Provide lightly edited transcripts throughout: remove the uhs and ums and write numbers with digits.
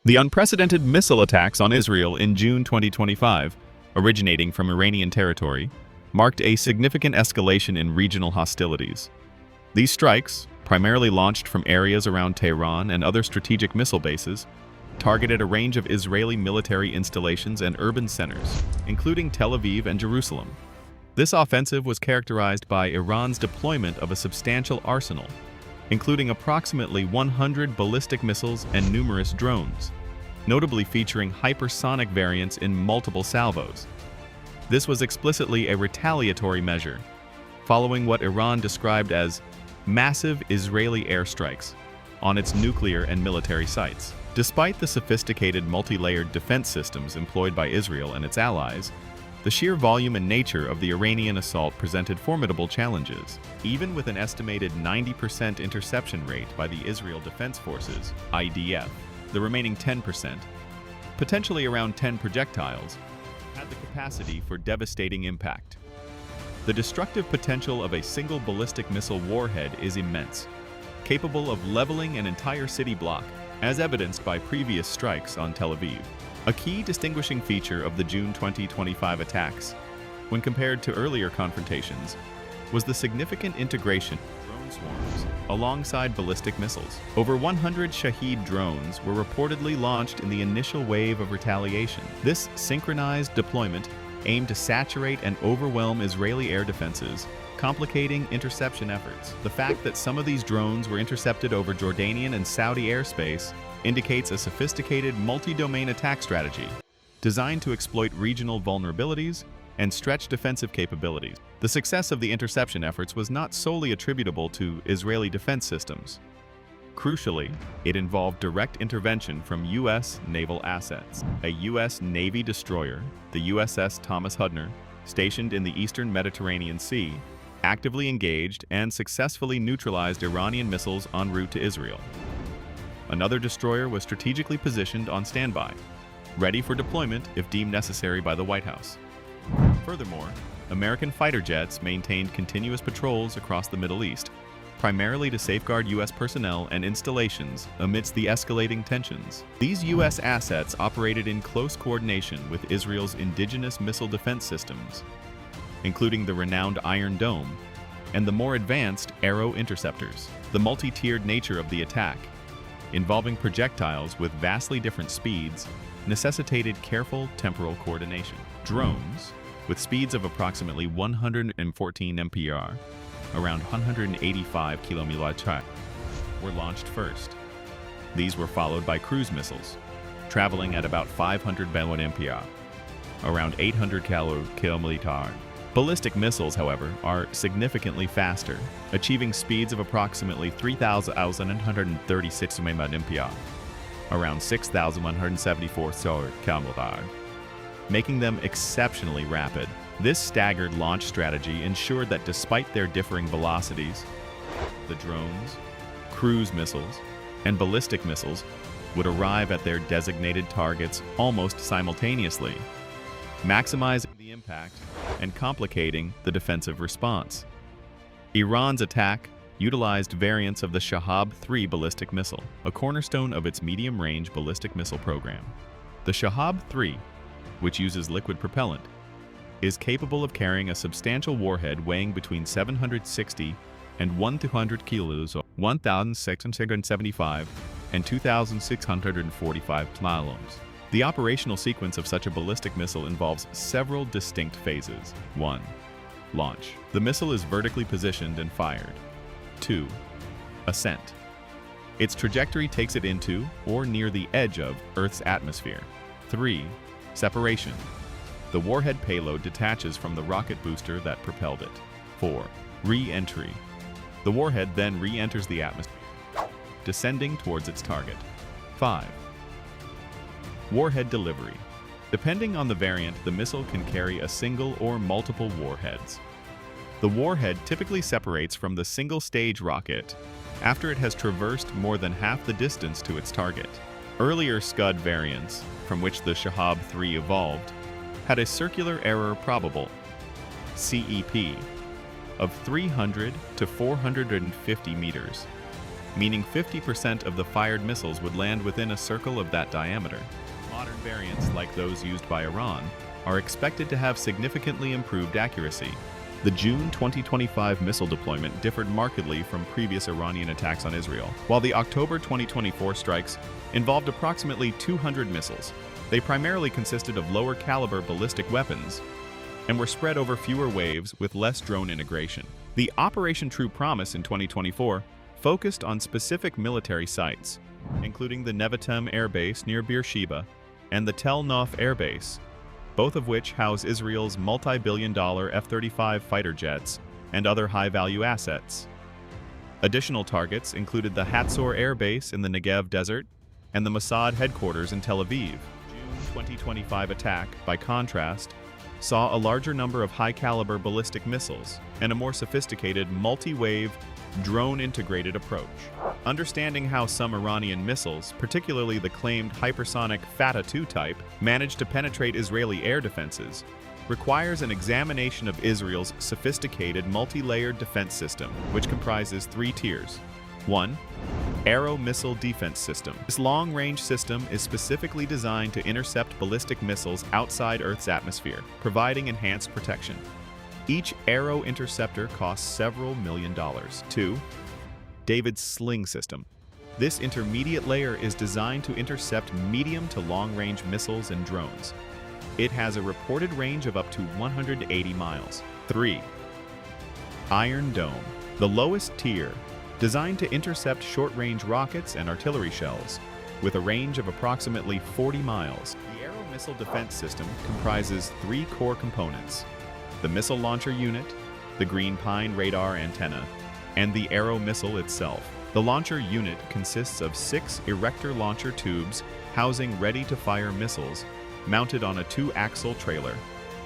The unprecedented missile attacks on Israel in June 2025, originating from Iranian territory, marked a significant escalation in regional hostilities. These strikes, primarily launched from areas around Tehran and other strategic missile bases, targeted a range of Israeli military installations and urban centers, including Tel Aviv and Jerusalem. This offensive was characterized by Iran's deployment of a substantial arsenal, including approximately 100 ballistic missiles and numerous drones, notably featuring hypersonic variants in multiple salvos. This was explicitly a retaliatory measure, following what Iran described as massive Israeli airstrikes on its nuclear and military sites. Despite the sophisticated multi-layered defense systems employed by Israel and its allies, the sheer volume and nature of the Iranian assault presented formidable challenges. Even with an estimated 90% interception rate by the Israel Defense Forces, IDF, the remaining 10%, potentially around 10 projectiles, had the capacity for devastating impact. The destructive potential of a single ballistic missile warhead is immense, capable of leveling an entire city block, as evidenced by previous strikes on Tel Aviv. A key distinguishing feature of the June 2025 attacks, when compared to earlier confrontations, was the significant integration of drone swarms alongside ballistic missiles. Over 100 Shahed drones were reportedly launched in the initial wave of retaliation. This synchronized deployment aimed to saturate and overwhelm Israeli air defenses, complicating interception efforts. The fact that some of these drones were intercepted over Jordanian and Saudi airspace indicates a sophisticated multi-domain attack strategy designed to exploit regional vulnerabilities and stretch defensive capabilities. The success of the interception efforts was not solely attributable to Israeli defense systems. Crucially, it involved direct intervention from U.S. naval assets. A U.S. Navy destroyer, the USS Thomas Hudner, stationed in the eastern Mediterranean Sea, actively engaged and successfully neutralized Iranian missiles en route to Israel. Another destroyer was strategically positioned on standby, ready for deployment if deemed necessary by the White House. Furthermore, American fighter jets maintained continuous patrols across the Middle East, primarily to safeguard U.S. personnel and installations amidst the escalating tensions. These U.S. assets operated in close coordination with Israel's indigenous missile defense systems, including the renowned Iron Dome and the more advanced Arrow interceptors. The multi-tiered nature of the attack, involving projectiles with vastly different speeds, necessitated careful temporal coordination. Drones, with speeds of approximately 114 mph, around 185 km/h, were launched first. These were followed by cruise missiles, traveling at about 500 mph, around 800 km/h. Ballistic missiles, however, are significantly faster, achieving speeds of approximately 3,136 mph, around 6,174 km/h, making them exceptionally rapid. This staggered launch strategy ensured that despite their differing velocities, the drones, cruise missiles, and ballistic missiles would arrive at their designated targets almost simultaneously, maximizing the impact and complicating the defensive response. Iran's attack utilized variants of the Shahab-3 ballistic missile, a cornerstone of its medium-range ballistic missile program. The Shahab-3, which uses liquid propellant, is capable of carrying a substantial warhead weighing between 760 and 1,200 kilos, 1,675 and 2,645 kilograms. The operational sequence of such a ballistic missile involves several distinct phases. 1. Launch. The missile is vertically positioned and fired. 2. Ascent. Its trajectory takes it into or near the edge of Earth's atmosphere. 3. Separation. The warhead payload detaches from the rocket booster that propelled it. 4. Re-entry. The warhead then re-enters the atmosphere, descending towards its target. 5. Warhead delivery. Depending on the variant, the missile can carry a single or multiple warheads. The warhead typically separates from the single-stage rocket after it has traversed more than half the distance to its target. Earlier Scud variants, from which the Shahab-3 evolved, had a circular error probable, CEP, of 300 to 450 meters, meaning 50% of the fired missiles would land within a circle of that diameter. Modern variants, like those used by Iran, are expected to have significantly improved accuracy. The June 2025 missile deployment differed markedly from previous Iranian attacks on Israel. While the October 2024 strikes involved approximately 200 missiles, they primarily consisted of lower-caliber ballistic weapons and were spread over fewer waves with less drone integration. The Operation True Promise in 2024 focused on specific military sites, including the Nevatim Air Base near Beersheba and the Tel Nof Air Base, both of which house Israel's multi-billion-dollar F-35 fighter jets and other high-value assets. Additional targets included the Hatzor Air Base in the Negev Desert and the Mossad headquarters in Tel Aviv. June 2025 attack, by contrast, saw a larger number of high-caliber ballistic missiles and a more sophisticated multi-wave, drone-integrated approach. Understanding how some Iranian missiles, particularly the claimed hypersonic Fatah-2 type, managed to penetrate Israeli air defenses, requires an examination of Israel's sophisticated multi-layered defense system, which comprises 3 tiers. 1. Arrow Missile Defense System. This long-range system is specifically designed to intercept ballistic missiles outside Earth's atmosphere, providing enhanced protection. Each Arrow interceptor costs several $1 million. 2. David's Sling System. This intermediate layer is designed to intercept medium to long-range missiles and drones. It has a reported range of up to 180 miles. 3. Iron Dome. The lowest tier, designed to intercept short-range rockets and artillery shells, with a range of approximately 40 miles. The Arrow Missile Defense System comprises 3 core components: the missile launcher unit, the Green Pine radar antenna, and the Arrow missile itself. The launcher unit consists of 6 erector launcher tubes housing ready-to-fire missiles, mounted on a 2-axle trailer,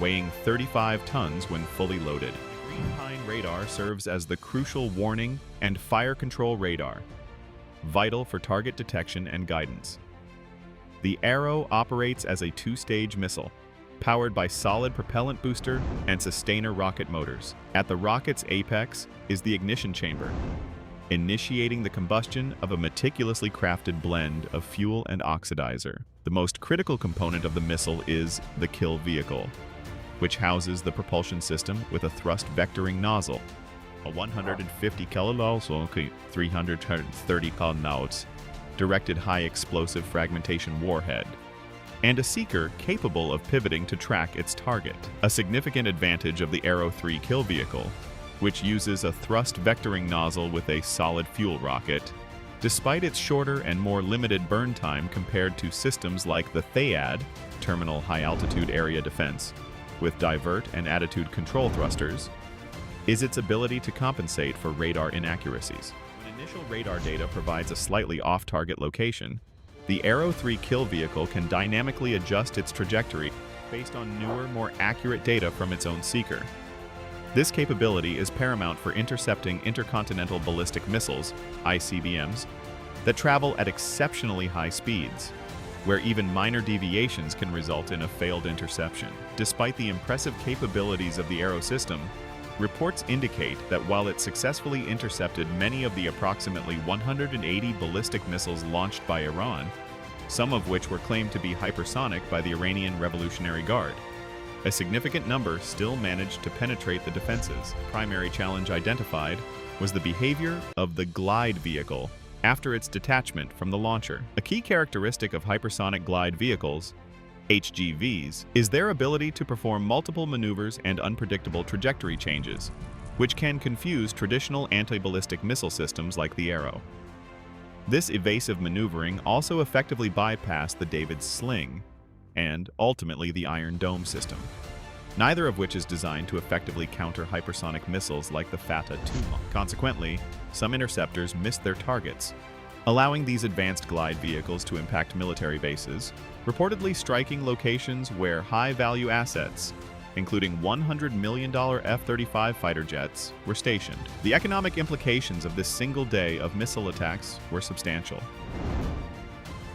weighing 35 tons when fully loaded. The Green Pine radar serves as the crucial warning and fire control radar, vital for target detection and guidance. The Arrow operates as a 2-stage missile, powered by solid propellant booster and sustainer rocket motors. At the rocket's apex is the ignition chamber, initiating the combustion of a meticulously crafted blend of fuel and oxidizer. The most critical component of the missile is the kill vehicle, which houses the propulsion system with a thrust vectoring nozzle, a 150 kilojoules, 330 pounds, directed high explosive fragmentation warhead, and a seeker capable of pivoting to track its target. A significant advantage of the Arrow 3 kill vehicle, which uses a thrust vectoring nozzle with a solid fuel rocket, despite its shorter and more limited burn time compared to systems like the THAAD, Terminal High Altitude Area Defense, with divert and attitude control thrusters, is its ability to compensate for radar inaccuracies. When initial radar data provides a slightly off-target location, the Arrow 3 kill vehicle can dynamically adjust its trajectory based on newer, more accurate data from its own seeker. This capability is paramount for intercepting intercontinental ballistic missiles, ICBMs, that travel at exceptionally high speeds, where even minor deviations can result in a failed interception. Despite the impressive capabilities of the Arrow system, reports indicate that while it successfully intercepted many of the approximately 180 ballistic missiles launched by Iran, some of which were claimed to be hypersonic by the Iranian Revolutionary Guard, a significant number still managed to penetrate the defenses. The primary challenge identified was the behavior of the glide vehicle after its detachment from the launcher. A key characteristic of hypersonic glide vehicles, HGVs, is their ability to perform multiple maneuvers and unpredictable trajectory changes, which can confuse traditional anti-ballistic missile systems like the Arrow. This evasive maneuvering also effectively bypassed the David's Sling and, ultimately, the Iron Dome system, neither of which is designed to effectively counter hypersonic missiles like the Fatah-2. Consequently, some interceptors missed their targets, allowing these advanced glide vehicles to impact military bases, reportedly striking locations where high-value assets, including $100 million F-35 fighter jets, were stationed. The economic implications of this single day of missile attacks were substantial.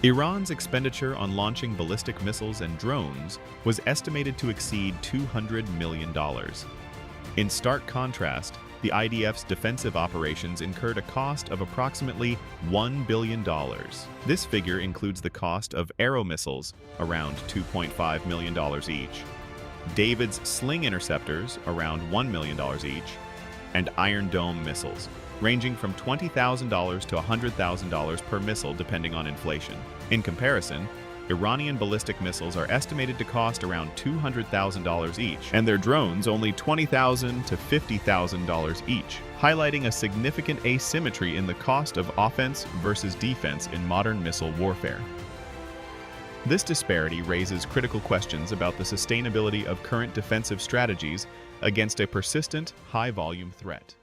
Iran's expenditure on launching ballistic missiles and drones was estimated to exceed $200 million. In stark contrast, the IDF's defensive operations incurred a cost of approximately $1 billion. This figure includes the cost of Arrow missiles, around $2.5 million each, David's Sling interceptors, around $1 million each, and Iron Dome missiles, ranging from $20,000 to $100,000 per missile depending on inflation. In comparison, Iranian ballistic missiles are estimated to cost around $200,000 each, and their drones only $20,000 to $50,000 each, highlighting a significant asymmetry in the cost of offense versus defense in modern missile warfare. This disparity raises critical questions about the sustainability of current defensive strategies against a persistent, high-volume threat.